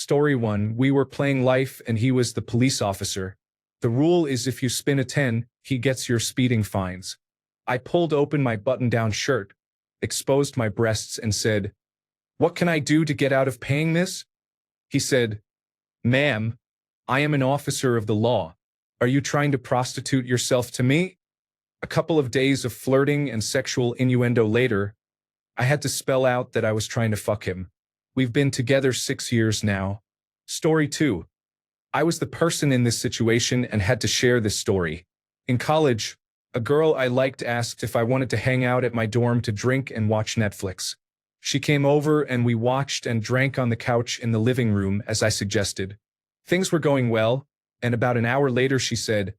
Story 1. We were playing life and he was the police officer. The rule is if you spin a 10, he gets your speeding fines. I pulled open my button-down shirt, exposed my breasts and said, "What can I do to get out of paying this?" He said, "Ma'am, I am an officer of the law. Are you trying to prostitute yourself to me?" A couple of days of flirting and sexual innuendo later, I had to spell out that I was trying to fuck him. We've been together 6 years now. Story 2. I was the person in this situation and had to share this story. In college, a girl I liked asked if I wanted to hang out at my dorm to drink and watch Netflix. She came over and we watched and drank on the couch in the living room as I suggested. Things were going well, and about an hour later she said,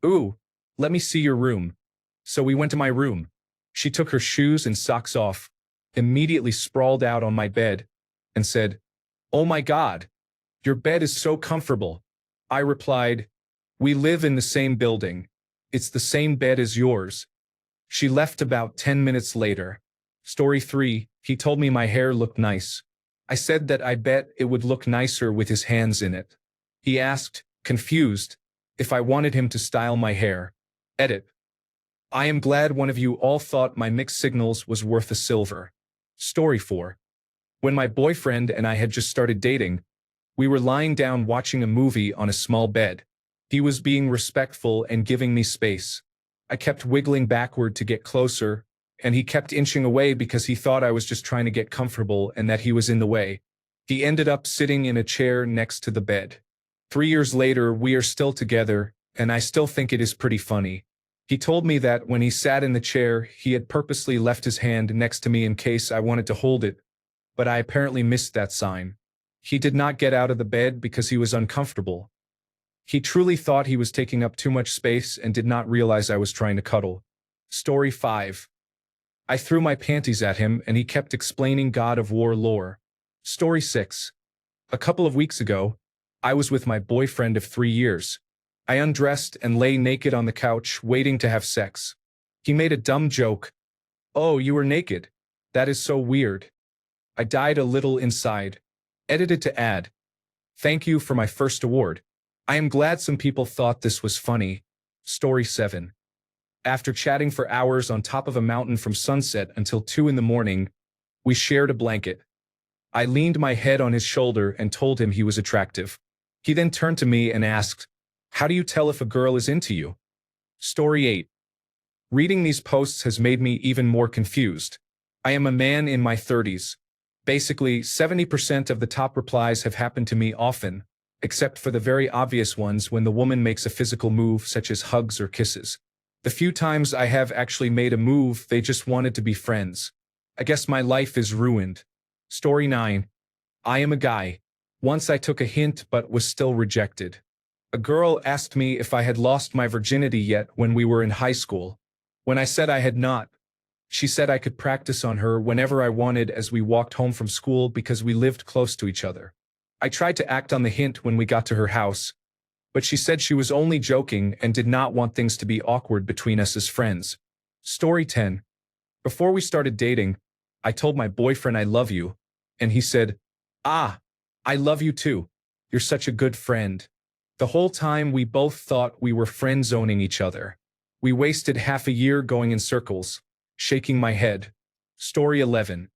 "Ooh, let me see your room." So we went to my room. She took her shoes and socks off, immediately sprawled out on my bed, and said, "Oh my God, your bed is so comfortable." I replied, "We live in the same building. It's the same bed as yours." She left about 10 minutes later. Story 3. He told me my hair looked nice. I said that I bet it would look nicer with his hands in it. He asked, confused, if I wanted him to style my hair. Edit. I am glad one of you all thought my mixed signals was worth a silver. Story 4. When my boyfriend and I had just started dating, we were lying down watching a movie on a small bed. He was being respectful and giving me space. I kept wiggling backward to get closer, and he kept inching away because he thought I was just trying to get comfortable and that he was in the way. He ended up sitting in a chair next to the bed. 3 years later, we are still together, and I still think it is pretty funny. He told me that when he sat in the chair, he had purposely left his hand next to me in case I wanted to hold it, but I apparently missed that sign. He did not get out of the bed because he was uncomfortable. He truly thought he was taking up too much space and did not realize I was trying to cuddle. Story 5. I threw my panties at him and he kept explaining God of War lore. Story 6. A couple of weeks ago, I was with my boyfriend of 3 years. I undressed and lay naked on the couch waiting to have sex. He made a dumb joke. "Oh, you were naked. That is so weird." I died a little inside. Edited to add, "Thank you for my first award. I am glad some people thought this was funny." Story 7. After chatting for hours on top of a mountain from sunset until 2 in the morning, we shared a blanket. I leaned my head on his shoulder and told him he was attractive. He then turned to me and asked, "How do you tell if a girl is into you?" Story 8. Reading these posts has made me even more confused. I am a man in my 30s. Basically, 70% of the top replies have happened to me often, except for the very obvious ones when the woman makes a physical move such as hugs or kisses. The few times I have actually made a move, they just wanted to be friends. I guess my life is ruined. Story 9. I am a guy. Once I took a hint but was still rejected. A girl asked me if I had lost my virginity yet when we were in high school. When I said I had not, she said I could practice on her whenever I wanted as we walked home from school because we lived close to each other. I tried to act on the hint when we got to her house, but she said she was only joking and did not want things to be awkward between us as friends. Story 10. Before we started dating, I told my boyfriend I love you, and he said, "Ah, I love you too. You're such a good friend." The whole time we both thought we were friend-zoning each other. We wasted half a year going in circles, shaking my head. Story 11.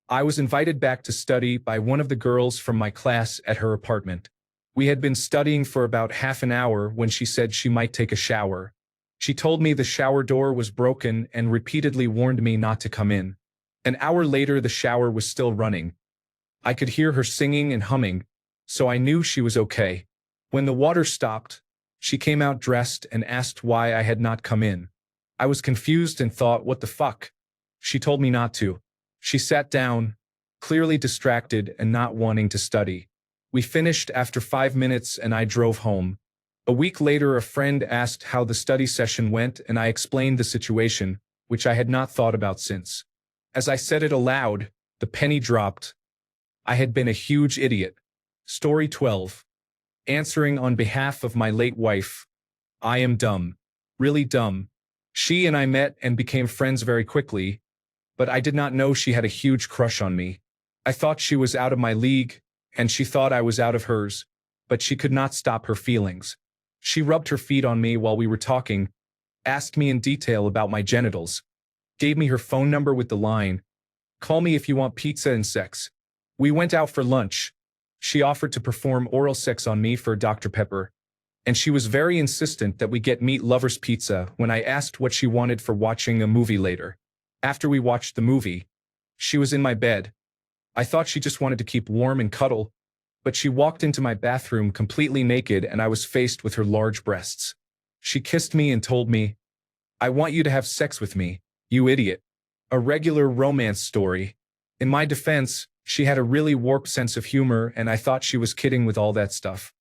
I was invited back to study by one of the girls from my class at her apartment. We had been studying for about half an hour when she said she might take a shower. She told me the shower door was broken and repeatedly warned me not to come in. An hour later, the shower was still running. I could hear her singing and humming, so I knew she was okay. When the water stopped, she came out dressed and asked why I had not come in. I was confused and thought, what the fuck? She told me not to. She sat down, clearly distracted and not wanting to study. We finished after 5 minutes and I drove home. A week later, a friend asked how the study session went and I explained the situation, which I had not thought about since. As I said it aloud, the penny dropped. I had been a huge idiot. Story 12. Answering on behalf of my late wife. I am dumb. Really dumb. She and I met and became friends very quickly, but I did not know she had a huge crush on me. I thought she was out of my league, and she thought I was out of hers, but she could not stop her feelings. She rubbed her feet on me while we were talking, asked me in detail about my genitals, gave me her phone number with the line, "Call me if you want pizza and sex." We went out for lunch. She offered to perform oral sex on me for Dr. Pepper, and she was very insistent that we get meat lovers pizza when I asked what she wanted for watching a movie later. After we watched the movie, she was in my bed. I thought she just wanted to keep warm and cuddle, but she walked into my bathroom completely naked and I was faced with her large breasts. She kissed me and told me, "I want you to have sex with me, you idiot." A regular romance story. In my defense, she had a really warped sense of humor and I thought she was kidding with all that stuff.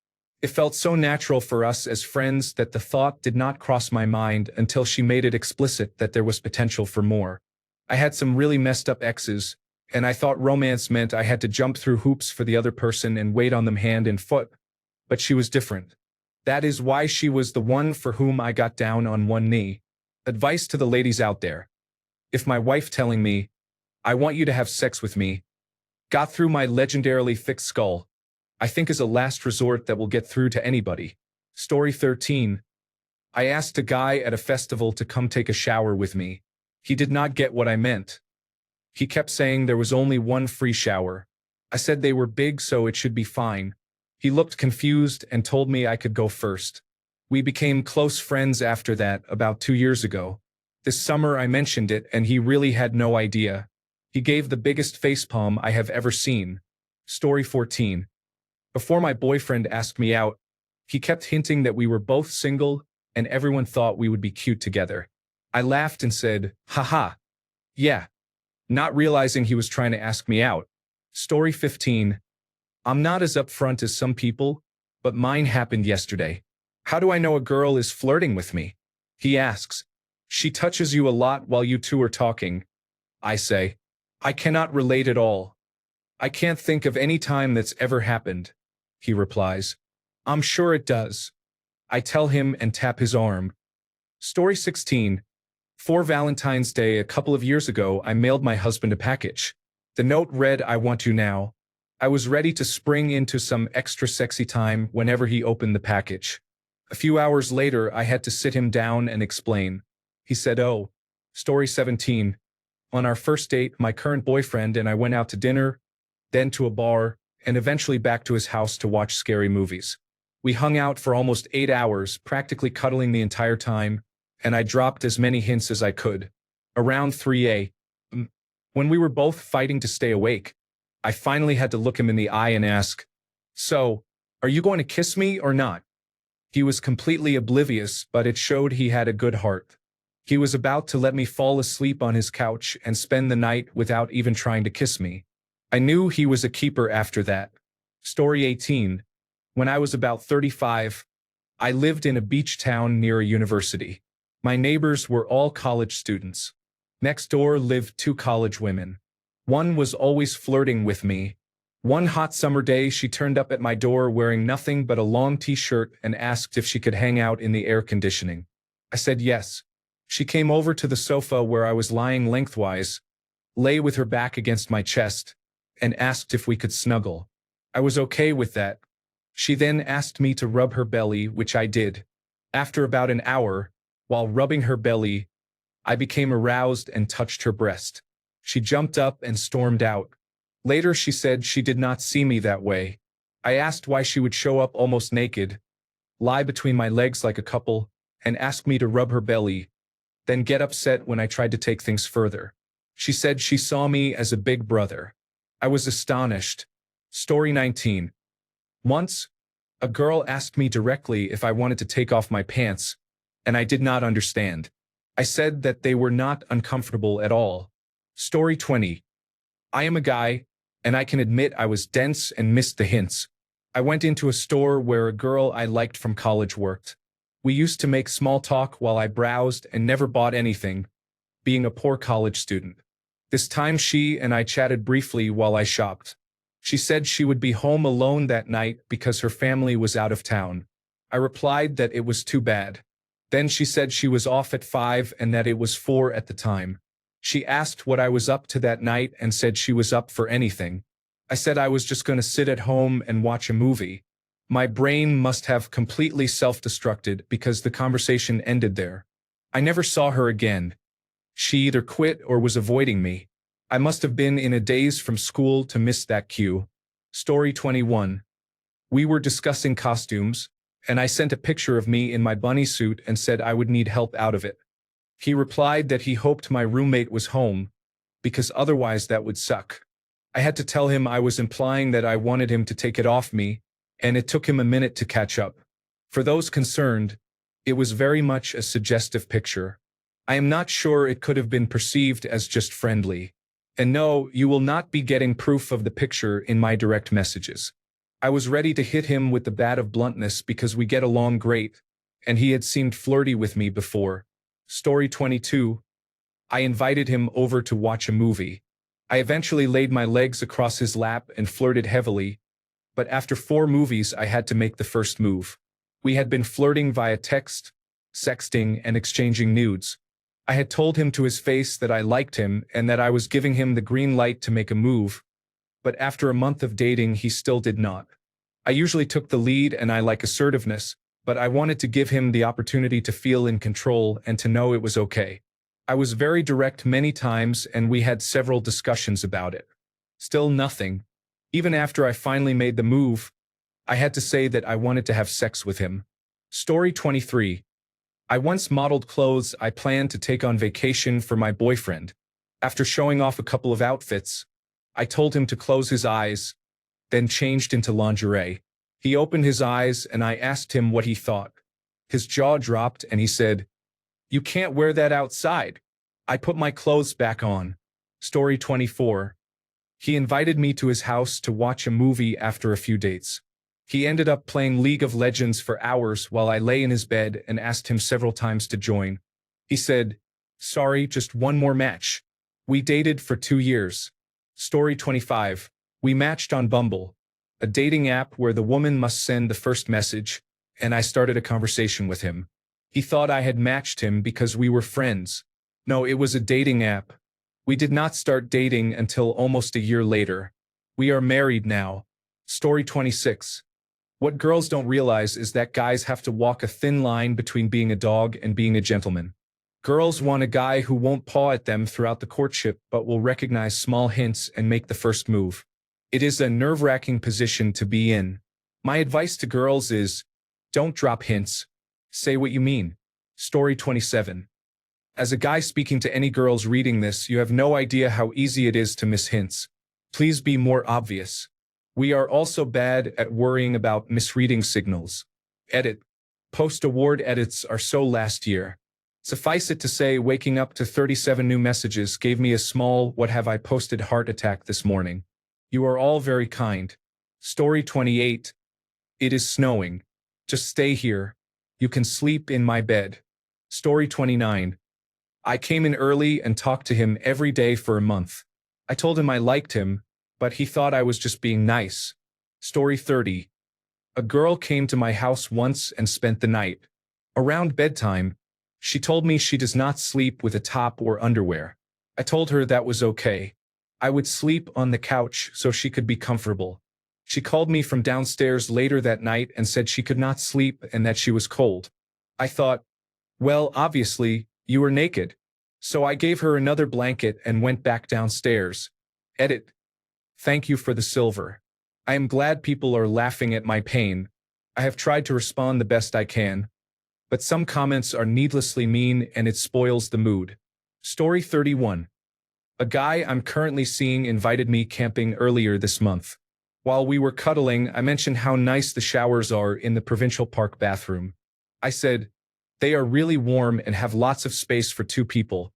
It felt so natural for us as friends that the thought did not cross my mind until she made it explicit that there was potential for more. I had some really messed up exes, and I thought romance meant I had to jump through hoops for the other person and wait on them hand and foot. But she was different. That is why she was the one for whom I got down on one knee. Advice to the ladies out there. If my wife telling me, "I want you to have sex with me," got through my legendarily thick skull, I think is a last resort that will get through to anybody. Story 13. I asked a guy at a festival to come take a shower with me. He did not get what I meant. He kept saying there was only one free shower. I said they were big so it should be fine. He looked confused and told me I could go first. We became close friends after that about 2 years ago. This summer I mentioned it and he really had no idea. He gave the biggest facepalm I have ever seen. Story 14. Before my boyfriend asked me out, he kept hinting that we were both single and everyone thought we would be cute together. I laughed and said, "Haha. Yeah," not realizing he was trying to ask me out. Story 15. I'm not as upfront as some people, but mine happened yesterday. How do I know a girl is flirting with me? He asks. She touches you a lot while you two are talking. I say, I cannot relate at all. I can't think of any time that's ever happened. He replies, I'm sure it does. I tell him and tap his arm. Story 16. For Valentine's Day a couple of years ago, I mailed my husband a package. The note read, I want you now. I was ready to spring into some extra sexy time whenever he opened the package. A few hours later, I had to sit him down and explain. He said, oh. Story 17. On our first date, my current boyfriend and I went out to dinner, then to a bar, and eventually back to his house to watch scary movies. We hung out for almost 8 hours, practically cuddling the entire time, and I dropped as many hints as I could. Around 3 a.m., when we were both fighting to stay awake, I finally had to look him in the eye and ask, so, are you going to kiss me or not? He was completely oblivious, but it showed he had a good heart. He was about to let me fall asleep on his couch and spend the night without even trying to kiss me. I knew he was a keeper after that. Story 18. When I was about 35, I lived in a beach town near a university. My neighbors were all college students. Next door lived 2 college women. One was always flirting with me. One hot summer day, she turned up at my door wearing nothing but a long t-shirt and asked if she could hang out in the air conditioning. I said yes. She came over to the sofa where I was lying lengthwise, lay with her back against my chest, and asked if we could snuggle. I was okay with that. She then asked me to rub her belly, which I did. After about an hour, while rubbing her belly, I became aroused and touched her breast. She jumped up and stormed out. Later she said she did not see me that way. I asked why she would show up almost naked, lie between my legs like a couple, and ask me to rub her belly, then get upset when I tried to take things further. She said she saw me as a big brother. I was astonished. Story 19. Once, a girl asked me directly if I wanted to take off my pants, and I did not understand. I said that they were not uncomfortable at all. Story 20. I am a guy, and I can admit I was dense and missed the hints. I went into a store where a girl I liked from college worked. We used to make small talk while I browsed and never bought anything, being a poor college student. This time she and I chatted briefly while I shopped. She said she would be home alone that night because her family was out of town. I replied that it was too bad. Then she said she was off at 5 and that it was 4 at the time. She asked what I was up to that night and said she was up for anything. I said I was just going to sit at home and watch a movie. My brain must have completely self-destructed because the conversation ended there. I never saw her again. She either quit or was avoiding me. I must have been in a daze from school to miss that cue. Story 21. We were discussing costumes, and I sent a picture of me in my bunny suit and said I would need help out of it. He replied that he hoped my roommate was home, because otherwise that would suck. I had to tell him I was implying that I wanted him to take it off me, and it took him a minute to catch up. For those concerned, it was very much a suggestive picture. I am not sure it could have been perceived as just friendly. And no, you will not be getting proof of the picture in my direct messages. I was ready to hit him with the bat of bluntness because we get along great, and he had seemed flirty with me before. Story 22. I invited him over to watch a movie. I eventually laid my legs across his lap and flirted heavily, but after 4 movies I had to make the first move. We had been flirting via text, sexting, and exchanging nudes. I had told him to his face that I liked him and that I was giving him the green light to make a move, but after a month of dating he still did not. I usually took the lead and I like assertiveness, but I wanted to give him the opportunity to feel in control and to know it was okay. I was very direct many times and we had several discussions about it. Still nothing. Even after I finally made the move, I had to say that I wanted to have sex with him. Story 23. I once modeled clothes I planned to take on vacation for my boyfriend. After showing off a couple of outfits, I told him to close his eyes, then changed into lingerie. He opened his eyes and I asked him what he thought. His jaw dropped and he said, "You can't wear that outside." I put my clothes back on. Story 24. He invited me to his house to watch a movie after a few dates. He ended up playing League of Legends for hours while I lay in his bed and asked him several times to join. He said, "Sorry, just one more match." We dated for 2 years. Story 25. We matched on Bumble, a dating app where the woman must send the first message, and I started a conversation with him. He thought I had matched him because we were friends. No, it was a dating app. We did not start dating until almost a year later. We are married now. Story 26. What girls don't realize is that guys have to walk a thin line between being a dog and being a gentleman. Girls want a guy who won't paw at them throughout the courtship but will recognize small hints and make the first move. It is a nerve-wracking position to be in. My advice to girls is, don't drop hints. Say what you mean. Story 27. As a guy speaking to any girls reading this, you have no idea how easy it is to miss hints. Please be more obvious. We are also bad at worrying about misreading signals. Edit. Post-award edits are so last year. Suffice it to say, waking up to 37 new messages gave me a small "what have I posted" heart attack this morning. You are all very kind. Story 28. It is snowing. Just stay here. You can sleep in my bed. Story 29. I came in early and talked to him every day for a month. I told him I liked him, but he thought I was just being nice. Story 30. A girl came to my house once and spent the night. Around bedtime, she told me she does not sleep with a top or underwear. I told her that was okay. I would sleep on the couch so she could be comfortable. She called me from downstairs later that night and said she could not sleep and that she was cold. I thought, well, obviously, you were naked. So I gave her another blanket and went back downstairs. Edit. Thank you for the silver. I am glad people are laughing at my pain. I have tried to respond the best I can. But some comments are needlessly mean and it spoils the mood. Story 31. A guy I'm currently seeing invited me camping earlier this month. While we were cuddling, I mentioned how nice the showers are in the provincial park bathroom. I said, they are really warm and have lots of space for 2 people.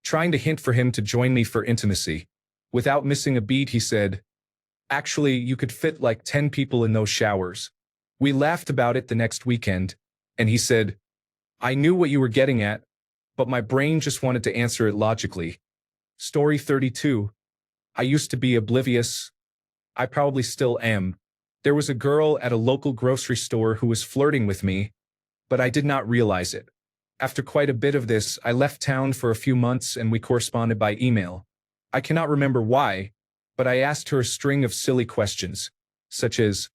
Trying to hint for him to join me for intimacy. Without missing a beat, he said, actually, you could fit like 10 people in those showers. We laughed about it the next weekend, and he said, I knew what you were getting at, but my brain just wanted to answer it logically. Story 32. I used to be oblivious. I probably still am. There was a girl at a local grocery store who was flirting with me, but I did not realize it. After quite a bit of this, I left town for a few months and we corresponded by email. I cannot remember why, but I asked her a string of silly questions, such as,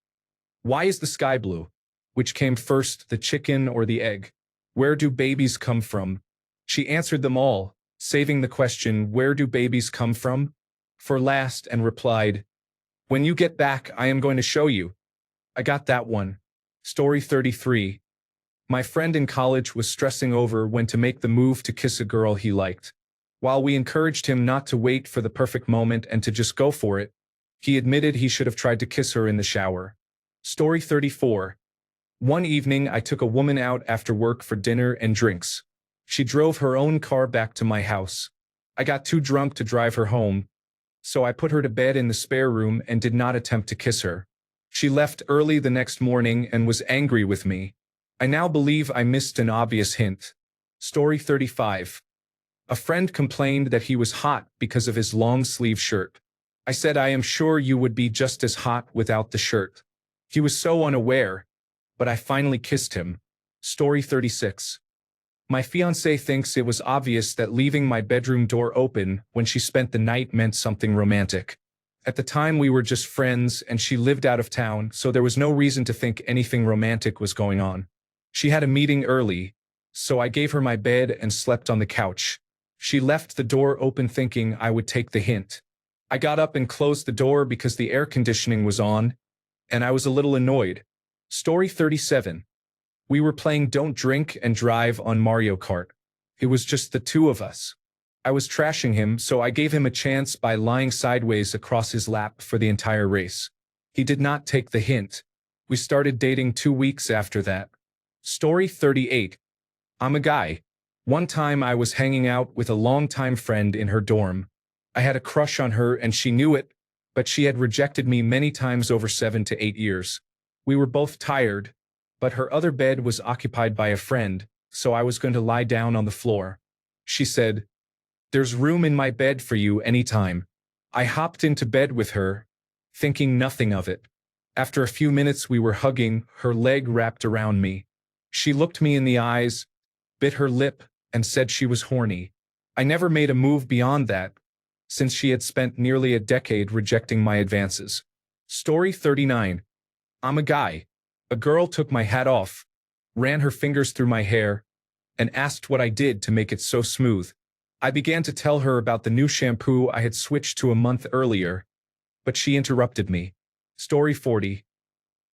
why is the sky blue? Which came first, the chicken or the egg? Where do babies come from? She answered them all, saving the question, where do babies come from, for last, and replied, when you get back, I am going to show you. I got that one. Story 33. My friend in college was stressing over when to make the move to kiss a girl he liked. While we encouraged him not to wait for the perfect moment and to just go for it, he admitted he should have tried to kiss her in the shower. Story 34. One evening, I took a woman out after work for dinner and drinks. She drove her own car back to my house. I got too drunk to drive her home, so I put her to bed in the spare room and did not attempt to kiss her. She left early the next morning and was angry with me. I now believe I missed an obvious hint. Story 35. A friend complained that he was hot because of his long-sleeve shirt. I said I am sure you would be just as hot without the shirt. He was so unaware, but I finally kissed him. Story 36. My fiancée thinks it was obvious that leaving my bedroom door open when she spent the night meant something romantic. At the time we were just friends and she lived out of town, so there was no reason to think anything romantic was going on. She had a meeting early, so I gave her my bed and slept on the couch. She left the door open thinking I would take the hint. I got up and closed the door because the air conditioning was on, and I was a little annoyed. Story 37. We were playing Don't Drink and Drive on Mario Kart. It was just the two of us. I was trashing him, so I gave him a chance by lying sideways across his lap for the entire race. He did not take the hint. We started dating 2 weeks after that. Story 38. I'm a guy. One time I was hanging out with a longtime friend in her dorm. I had a crush on her and she knew it, but she had rejected me many times over 7 to 8 years. We were both tired, but her other bed was occupied by a friend, so I was going to lie down on the floor. She said, "There's room in my bed for you anytime." I hopped into bed with her, thinking nothing of it. After a few minutes we were hugging, her leg wrapped around me. She looked me in the eyes, bit her lip, and said she was horny. I never made a move beyond that, since she had spent nearly a decade rejecting my advances. Story 39. I'm a guy. A girl took my hat off, ran her fingers through my hair, and asked what I did to make it so smooth. I began to tell her about the new shampoo I had switched to a month earlier, but she interrupted me. Story 40.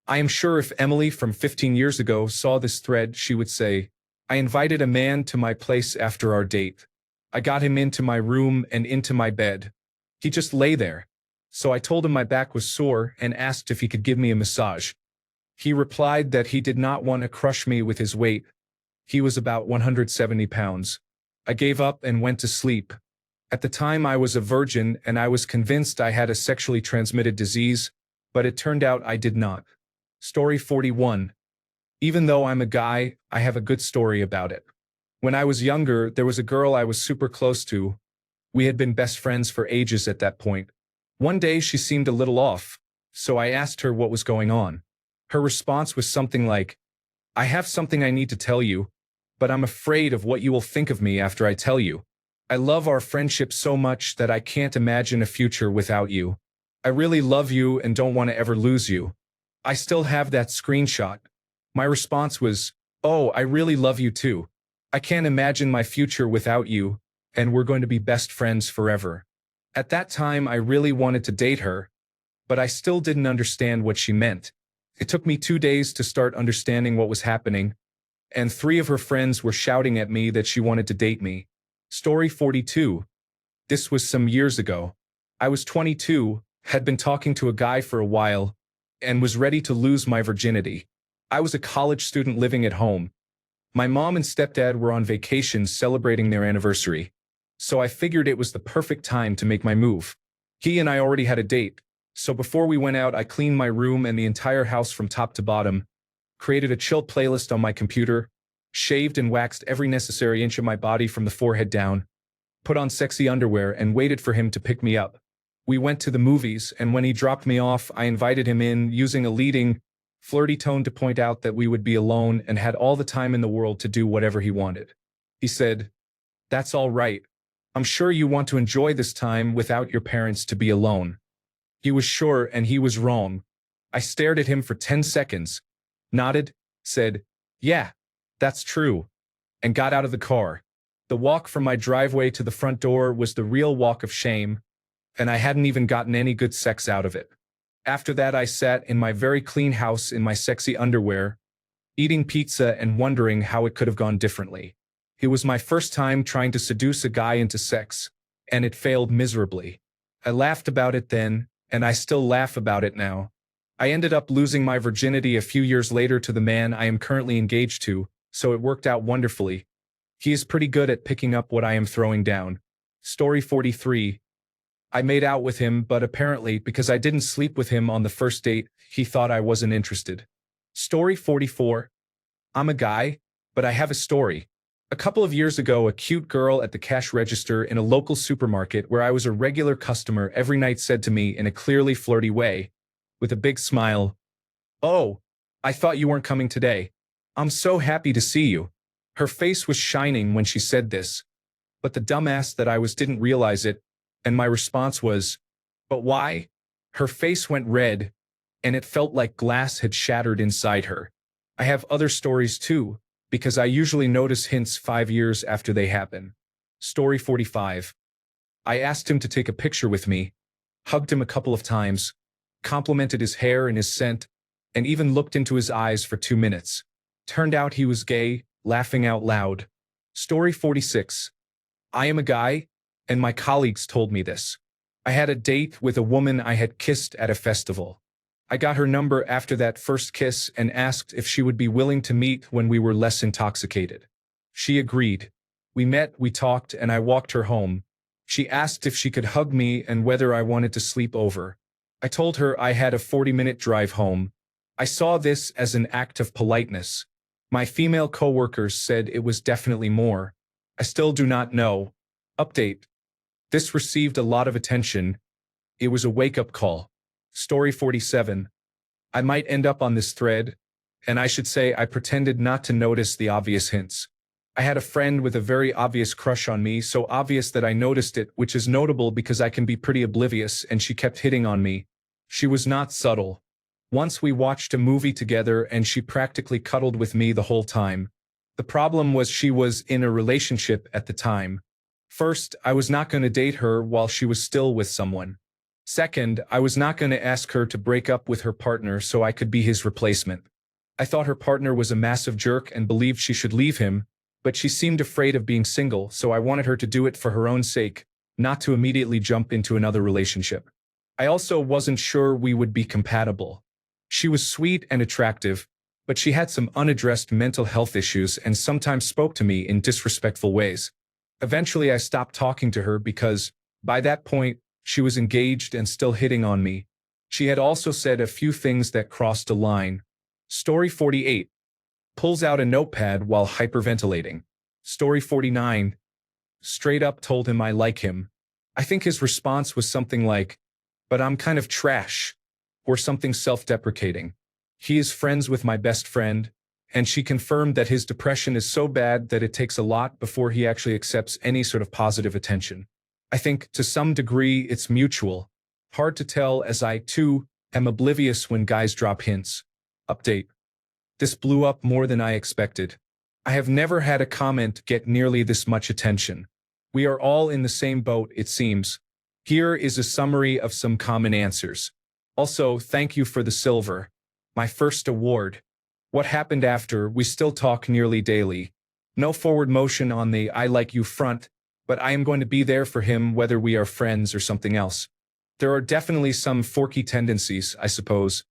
I am sure if Emily from 15 years ago saw this thread, she would say, I invited a man to my place after our date. I got him into my room and into my bed. He just lay there. So I told him my back was sore and asked if he could give me a massage. He replied that he did not want to crush me with his weight. He was about 170 pounds. I gave up and went to sleep. At the time I was a virgin and I was convinced I had a sexually transmitted disease, but it turned out I did not. Story 41. Even though I'm a guy, I have a good story about it. When I was younger, there was a girl I was super close to. We had been best friends for ages at that point. One day she seemed a little off, so I asked her what was going on. Her response was something like, I have something I need to tell you, but I'm afraid of what you will think of me after I tell you. I love our friendship so much that I can't imagine a future without you. I really love you and don't want to ever lose you. I still have that screenshot. My response was, oh, I really love you too. I can't imagine my future without you, and we're going to be best friends forever. At that time, I really wanted to date her, but I still didn't understand what she meant. It took me 2 days to start understanding what was happening, and 3 of her friends were shouting at me that she wanted to date me. Story 42. This was some years ago. I was 22, had been talking to a guy for a while, and was ready to lose my virginity. I was a college student living at home. My mom and stepdad were on vacation celebrating their anniversary, so I figured it was the perfect time to make my move. He and I already had a date, so before we went out I cleaned my room and the entire house from top to bottom, created a chill playlist on my computer, shaved and waxed every necessary inch of my body from the forehead down, put on sexy underwear and waited for him to pick me up. We went to the movies, and when he dropped me off, I invited him in, using a leading, flirty tone to point out that we would be alone and had all the time in the world to do whatever he wanted. He said, "That's all right. I'm sure you want to enjoy this time without your parents to be alone." He was sure and he was wrong. I stared at him for 10 seconds, nodded, said, "Yeah, that's true," and got out of the car. The walk from my driveway to the front door was the real walk of shame, and I hadn't even gotten any good sex out of it. After that, I sat in my very clean house in my sexy underwear, eating pizza and wondering how it could have gone differently. It was my first time trying to seduce a guy into sex, and it failed miserably. I laughed about it then, and I still laugh about it now. I ended up losing my virginity a few years later to the man I am currently engaged to, so it worked out wonderfully. He is pretty good at picking up what I am throwing down. Story 43. I made out with him, but apparently, because I didn't sleep with him on the first date, he thought I wasn't interested. Story 44. I'm a guy, but I have a story. A couple of years ago, a cute girl at the cash register in a local supermarket where I was a regular customer every night said to me in a clearly flirty way, with a big smile, "Oh, I thought you weren't coming today. I'm so happy to see you." Her face was shining when she said this, but the dumbass that I was didn't realize it, and my response was, "But why?" Her face went red, and it felt like glass had shattered inside her. I have other stories too, because I usually notice hints 5 years after they happen. Story 45. I asked him to take a picture with me, hugged him a couple of times, complimented his hair and his scent, and even looked into his eyes for 2 minutes. Turned out he was gay, laughing out loud. Story 46. I am a guy, and my colleagues told me this. I had a date with a woman I had kissed at a festival. I got her number after that first kiss and asked if she would be willing to meet when we were less intoxicated. She agreed. We met, we talked, and I walked her home. She asked if she could hug me and whether I wanted to sleep over. I told her I had a 40-minute drive home. I saw this as an act of politeness. My female coworkers said it was definitely more. I still do not know. Update. This received a lot of attention. It was a wake-up call. Story 47. I might end up on this thread, and I should say I pretended not to notice the obvious hints. I had a friend with a very obvious crush on me, so obvious that I noticed it, which is notable because I can be pretty oblivious, and she kept hitting on me. She was not subtle. Once we watched a movie together and she practically cuddled with me the whole time. The problem was she was in a relationship at the time. First, I was not going to date her while she was still with someone. Second, I was not going to ask her to break up with her partner so I could be his replacement. I thought her partner was a massive jerk and believed she should leave him, but she seemed afraid of being single, so I wanted her to do it for her own sake, not to immediately jump into another relationship. I also wasn't sure we would be compatible. She was sweet and attractive, but she had some unaddressed mental health issues and sometimes spoke to me in disrespectful ways. Eventually, I stopped talking to her because, by that point, she was engaged and still hitting on me. She had also said a few things that crossed a line. Story 48. Pulls out a notepad while hyperventilating. Story 49. Straight up told him I like him. I think his response was something like, "But I'm kind of trash," or something self-deprecating. He is friends with my best friend, and she confirmed that his depression is so bad that it takes a lot before he actually accepts any sort of positive attention. I think, to some degree, it's mutual. Hard to tell as I, too, am oblivious when guys drop hints. Update. This blew up more than I expected. I have never had a comment get nearly this much attention. We are all in the same boat, it seems. Here is a summary of some common answers. Also, thank you for the silver. My first award. What happened after? We still talk nearly daily. No forward motion on the "I like you" front, but I am going to be there for him whether we are friends or something else. There are definitely some forky tendencies, I suppose.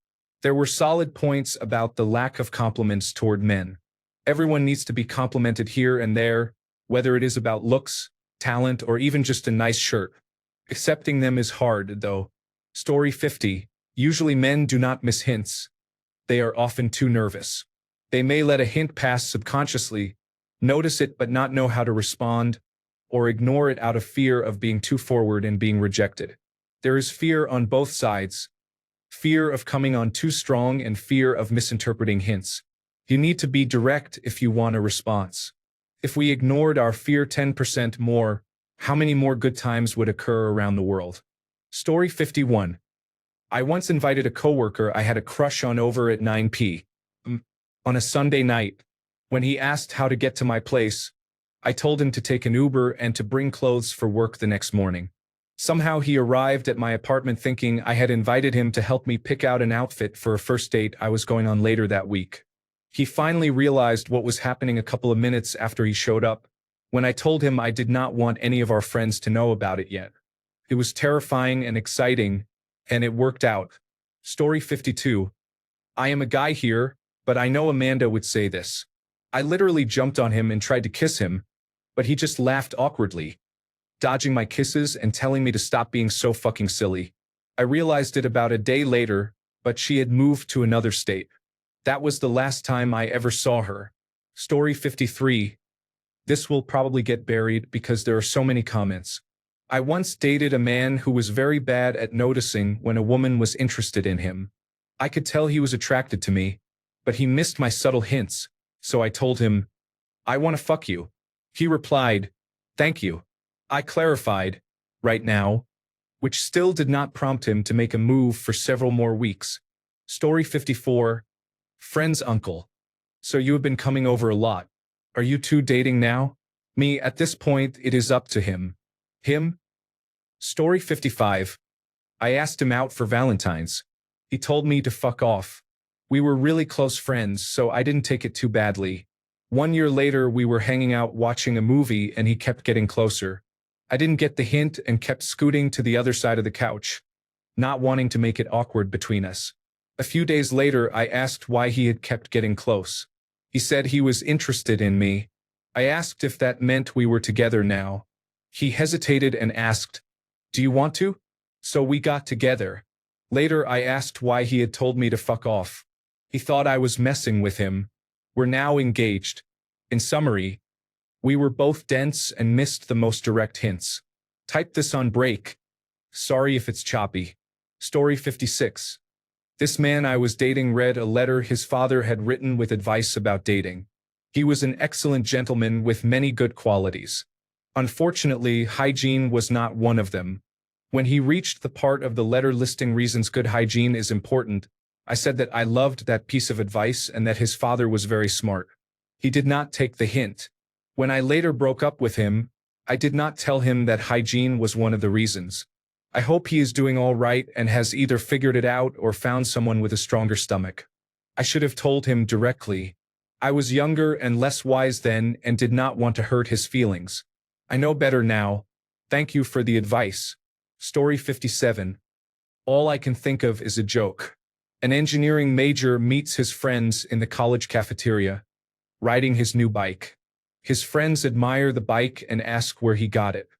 There were solid points about the lack of compliments toward men. Everyone needs to be complimented here and there, whether it is about looks, talent, or even just a nice shirt. Accepting them is hard, though. Story 50. Usually men do not miss hints. They are often too nervous. They may let a hint pass subconsciously, notice it but not know how to respond, or ignore it out of fear of being too forward and being rejected. There is fear on both sides. Fear of coming on too strong and fear of misinterpreting hints. You need to be direct if you want a response. If we ignored our fear 10% more, how many more good times would occur around the world? Story 51. I once invited a coworker I had a crush on over at 9 p.m. on a Sunday night. When he asked how to get to my place, I told him to take an Uber and to bring clothes for work the next morning. Somehow he arrived at my apartment thinking I had invited him to help me pick out an outfit for a first date I was going on later that week. He finally realized what was happening a couple of minutes after he showed up, when I told him I did not want any of our friends to know about it yet. It was terrifying and exciting, and it worked out. Story 52. I am a guy here, but I know Amanda would say this. I literally jumped on him and tried to kiss him, but he just laughed awkwardly, dodging my kisses and telling me to stop being so fucking silly. I realized it about a day later, but she had moved to another state. That was the last time I ever saw her. Story 53. This will probably get buried because there are so many comments. I once dated a man who was very bad at noticing when a woman was interested in him. I could tell he was attracted to me, but he missed my subtle hints, so I told him, "I want to fuck you." He replied, "Thank you." I clarified, "Right now," which still did not prompt him to make a move for several more weeks. Story 54. Friend's uncle. So you have been coming over a lot. Are you two dating now? Me, at this point, it is up to him. Him? Story 55. I asked him out for Valentine's. He told me to fuck off. We were really close friends, so I didn't take it too badly. 1 year later, we were hanging out watching a movie and he kept getting closer. I didn't get the hint and kept scooting to the other side of the couch, not wanting to make it awkward between us. A few days later, I asked why he had kept getting close. He said he was interested in me. I asked if that meant we were together now. He hesitated and asked, "Do you want to?" So we got together. Later, I asked why he had told me to fuck off. He thought I was messing with him. We're now engaged. In summary, we were both dense and missed the most direct hints. Type this on break. Sorry if it's choppy. Story 56. This man I was dating read a letter his father had written with advice about dating. He was an excellent gentleman with many good qualities. Unfortunately, hygiene was not one of them. When he reached the part of the letter listing reasons good hygiene is important, I said that I loved that piece of advice and that his father was very smart. He did not take the hint. When I later broke up with him, I did not tell him that hygiene was one of the reasons. I hope he is doing all right and has either figured it out or found someone with a stronger stomach. I should have told him directly. I was younger and less wise then and did not want to hurt his feelings. I know better now. Thank you for the advice. Story 57. All I can think of is a joke. An engineering major meets his friends in the college cafeteria, riding his new bike. His friends admire the bike and ask where he got it.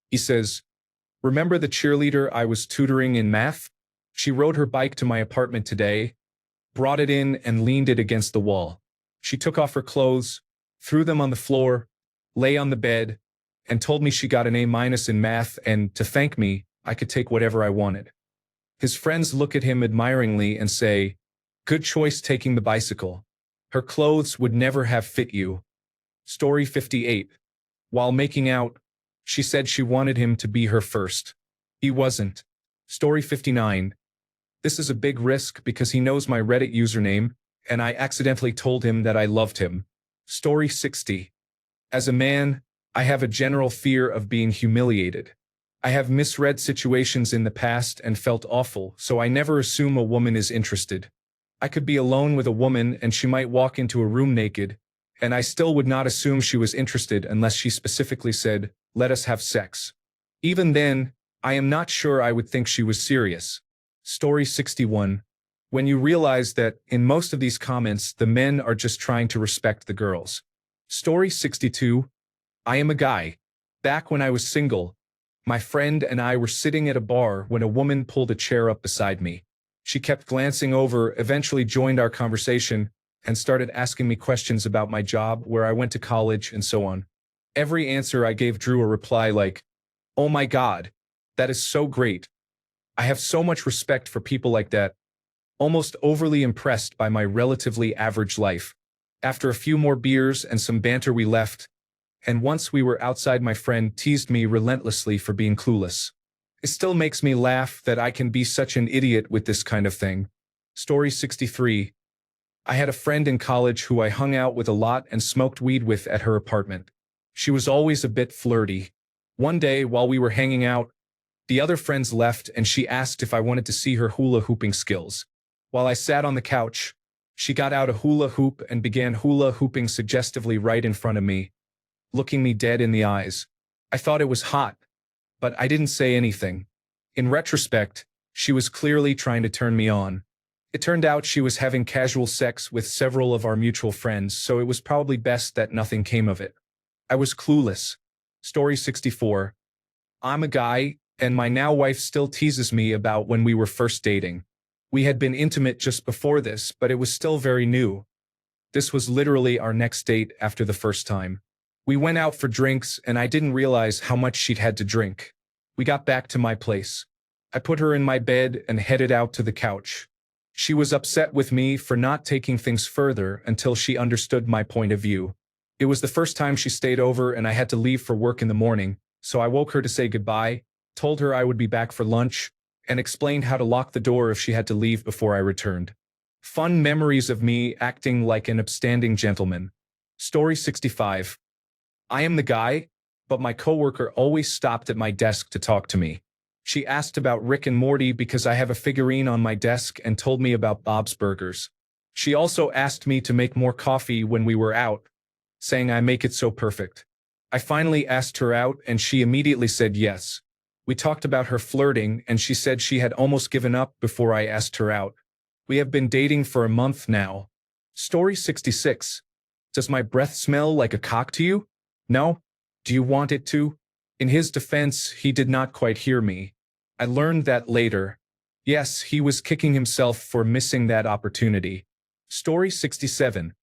He says, "Remember the cheerleader I was tutoring in math? She rode her bike to my apartment today, brought it in and leaned it against the wall. She took off her clothes, threw them on the floor, lay on the bed, and told me she got an A- in math and, to thank me, I could take whatever I wanted." His friends look at him admiringly and say, "Good choice taking the bicycle. Her clothes would never have fit you." Story 58. While making out, she said she wanted him to be her first. He wasn't. Story 59. This is a big risk because he knows my Reddit username, and I accidentally told him that I loved him. Story 60. As a man, I have a general fear of being humiliated. I have misread situations in the past and felt awful, so I never assume a woman is interested. I could be alone with a woman and she might walk into a room naked, and I still would not assume she was interested unless she specifically said, "Let us have sex." Even then, I am not sure I would think she was serious. Story 61. When you realize that, in most of these comments, the men are just trying to respect the girls. Story 62. I am a guy. Back when I was single, my friend and I were sitting at a bar when a woman pulled a chair up beside me. She kept glancing over, eventually joined our conversation, and started asking me questions about my job, where I went to college, and so on. Every answer I gave drew a reply like, "Oh my God, that is so great. I have so much respect for people like that." Almost overly impressed by my relatively average life. After a few more beers and some banter we left, and once we were outside my friend teased me relentlessly for being clueless. It still makes me laugh that I can be such an idiot with this kind of thing. Story 63. I had a friend in college who I hung out with a lot and smoked weed with at her apartment. She was always a bit flirty. One day, while we were hanging out, the other friends left and she asked if I wanted to see her hula hooping skills. While I sat on the couch, she got out a hula hoop and began hula hooping suggestively right in front of me, looking me dead in the eyes. I thought it was hot, but I didn't say anything. In retrospect, she was clearly trying to turn me on. It turned out she was having casual sex with several of our mutual friends, so it was probably best that nothing came of it. I was clueless. Story 64. I'm a guy, and my now wife still teases me about when we were first dating. We had been intimate just before this, but it was still very new. This was literally our next date after the first time. We went out for drinks, and I didn't realize how much she'd had to drink. We got back to my place. I put her in my bed and headed out to the couch. She was upset with me for not taking things further until she understood my point of view. It was the first time she stayed over and I had to leave for work in the morning, so I woke her to say goodbye, told her I would be back for lunch, and explained how to lock the door if she had to leave before I returned. Fun memories of me acting like an upstanding gentleman. Story 65. I am the guy, but my coworker always stopped at my desk to talk to me. She asked about Rick and Morty because I have a figurine on my desk and told me about Bob's Burgers. She also asked me to make more coffee when we were out, saying I make it so perfect. I finally asked her out and she immediately said yes. We talked about her flirting and she said she had almost given up before I asked her out. We have been dating for a month now. Story 66. Does my breath smell like a cock to you? No? Do you want it to? In his defense, he did not quite hear me. I learned that later. Yes, he was kicking himself for missing that opportunity. Story 67.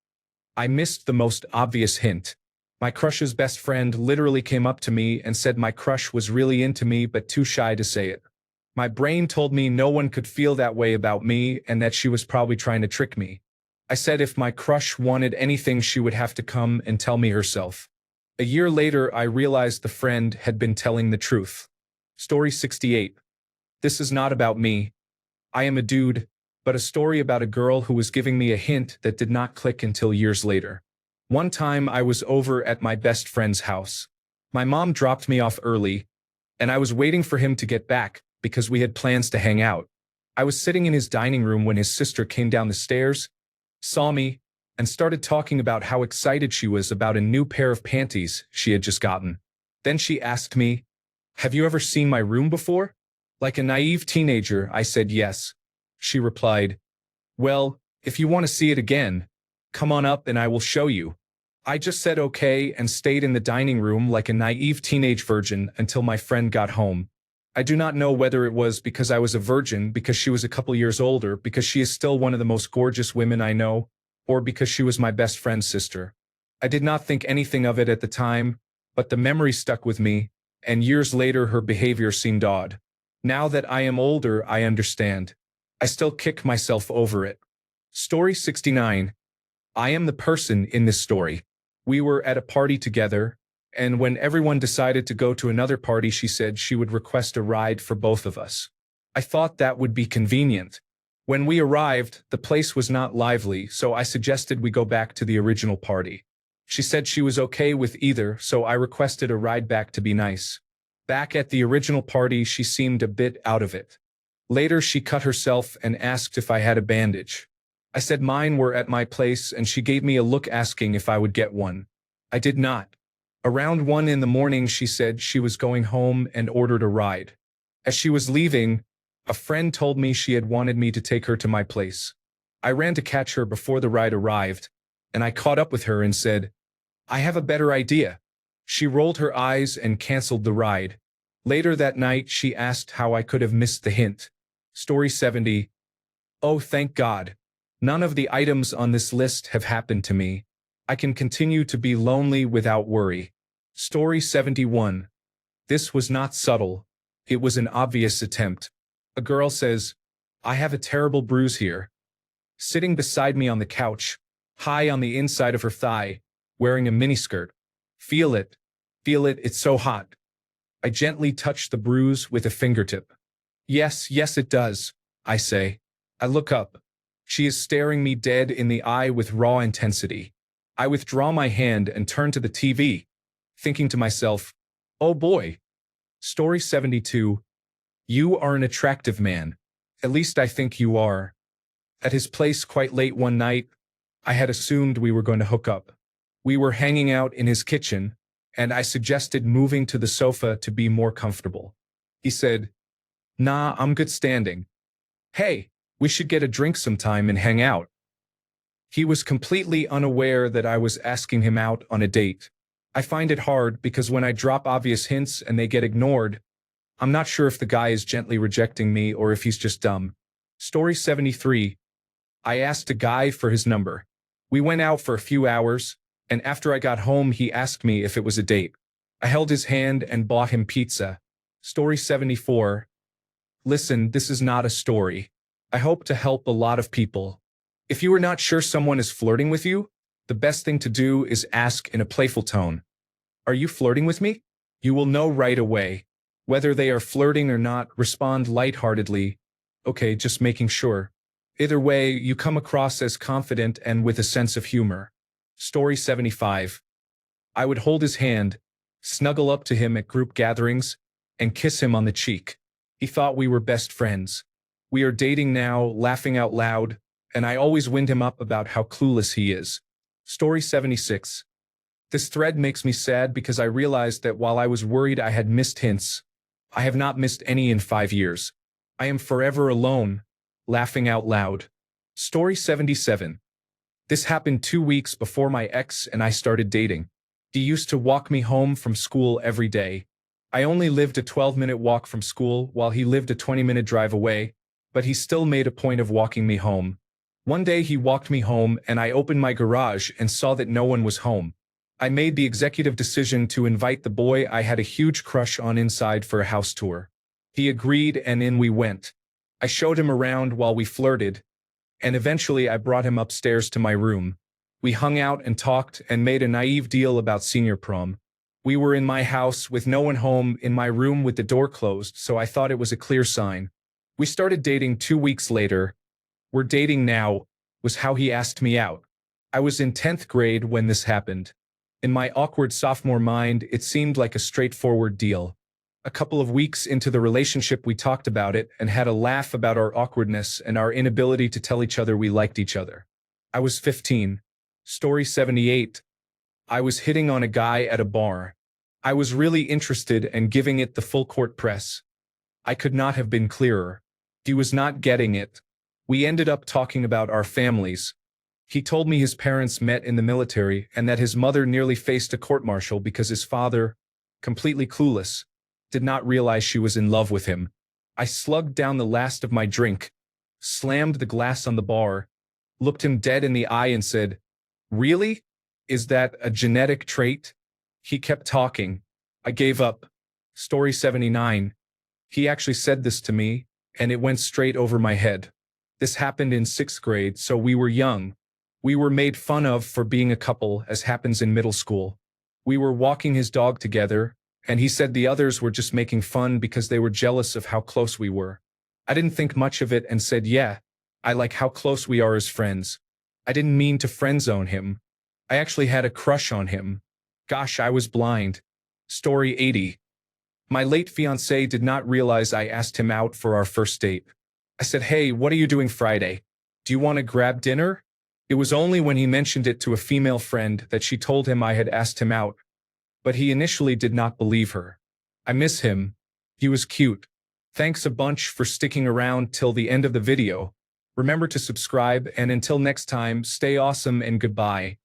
I missed the most obvious hint. My crush's best friend literally came up to me and said my crush was really into me but too shy to say it. My brain told me no one could feel that way about me and that she was probably trying to trick me. I said if my crush wanted anything she would have to come and tell me herself. A year later, I realized the friend had been telling the truth. Story 68. This is not about me. I am a dude, but a story about a girl who was giving me a hint that did not click until years later. One time I was over at my best friend's house. My mom dropped me off early, and I was waiting for him to get back because we had plans to hang out. I was sitting in his dining room when his sister came down the stairs, saw me, and started talking about how excited she was about a new pair of panties she had just gotten. Then she asked me, "Have you ever seen my room before?" Like a naive teenager, I said yes. She replied, "Well, if you want to see it again, come on up and I will show you." I just said okay and stayed in the dining room like a naive teenage virgin until my friend got home. I do not know whether it was because I was a virgin, because she was a couple years older, because she is still one of the most gorgeous women I know, or because she was my best friend's sister. I did not think anything of it at the time, but the memory stuck with me, and years later her behavior seemed odd. Now that I am older, I understand. I still kick myself over it. Story 69. I am the person in this story. We were at a party together, and when everyone decided to go to another party, she said she would request a ride for both of us. I thought that would be convenient. When we arrived, the place was not lively, so I suggested we go back to the original party. She said she was okay with either, so I requested a ride back to be nice. Back at the original party, she seemed a bit out of it. Later, she cut herself and asked if I had a bandage. I said mine were at my place, and she gave me a look asking if I would get one. I did not. Around 1 in the morning, she said she was going home and ordered a ride. As she was leaving, a friend told me she had wanted me to take her to my place. I ran to catch her before the ride arrived, and I caught up with her and said, "I have a better idea." She rolled her eyes and canceled the ride. Later that night, she asked how I could have missed the hint. Story 70. Oh, thank God. None of the items on this list have happened to me. I can continue to be lonely without worry. Story 71. This was not subtle. It was an obvious attempt. A girl says, "I have a terrible bruise here." Sitting beside me on the couch, high on the inside of her thigh, wearing a miniskirt. Feel it. Feel it, it's so hot. I gently touch the bruise with a fingertip. Yes, yes, it does, I say. I look up. She is staring me dead in the eye with raw intensity. I withdraw my hand and turn to the TV, thinking to myself, oh boy. Story 72. You are an attractive man. At least I think you are. At his place quite late one night, I had assumed we were going to hook up. We were hanging out in his kitchen, and I suggested moving to the sofa to be more comfortable. He said, nah, I'm good standing. Hey, we should get a drink sometime and hang out. He was completely unaware that I was asking him out on a date. I find it hard because when I drop obvious hints and they get ignored, I'm not sure if the guy is gently rejecting me or if he's just dumb. Story 73. I asked a guy for his number. We went out for a few hours, and after I got home he asked me if it was a date. I held his hand and bought him pizza. Story 74. Listen, this is not a story. I hope to help a lot of people. If you are not sure someone is flirting with you, the best thing to do is ask in a playful tone. Are you flirting with me? You will know right away. Whether they are flirting or not, respond lightheartedly. Okay, just making sure. Either way, you come across as confident and with a sense of humor. Story 75. I would hold his hand, snuggle up to him at group gatherings, and kiss him on the cheek. He thought we were best friends. We are dating now, laughing out loud, and I always wind him up about how clueless he is. Story 76. This thread makes me sad because I realized that while I was worried I had missed hints, I have not missed any in 5 years. I am forever alone, laughing out loud. Story 77. This happened 2 weeks before my ex and I started dating. He used to walk me home from school every day. I only lived a 12-minute walk from school while he lived a 20-minute drive away, but he still made a point of walking me home. One day he walked me home and I opened my garage and saw that no one was home. I made the executive decision to invite the boy I had a huge crush on inside for a house tour. He agreed and in we went. I showed him around while we flirted, and eventually I brought him upstairs to my room. We hung out and talked and made a naive deal about senior prom. We were in my house with no one home in my room with the door closed, so I thought it was a clear sign. We started dating 2 weeks later. We're dating now, was how he asked me out. I was in 10th grade when this happened. In my awkward sophomore mind, it seemed like a straightforward deal. A couple of weeks into the relationship we talked about it and had a laugh about our awkwardness and our inability to tell each other we liked each other. I was 15. Story 78. I was hitting on a guy at a bar. I was really interested and giving it the full court press. I could not have been clearer. He was not getting it. We ended up talking about our families. He told me his parents met in the military and that his mother nearly faced a court-martial because his father, completely clueless, did not realize she was in love with him. I slugged down the last of my drink, slammed the glass on the bar, looked him dead in the eye and said, "Really? Is that a genetic trait?" He kept talking. I gave up. Story 79. He actually said this to me, and it went straight over my head. This happened in 6th grade, so we were young. We were made fun of for being a couple, as happens in middle school. We were walking his dog together, and he said the others were just making fun because they were jealous of how close we were. I didn't think much of it and said, yeah, I like how close we are as friends. I didn't mean to friend-zone him. I actually had a crush on him. Gosh, I was blind. Story 80. My late fiancé did not realize I asked him out for our first date. I said, hey, what are you doing Friday? Do you want to grab dinner? It was only when he mentioned it to a female friend that she told him I had asked him out, but he initially did not believe her. I miss him. He was cute. Thanks a bunch for sticking around till the end of the video. Remember to subscribe, and until next time, stay awesome and goodbye.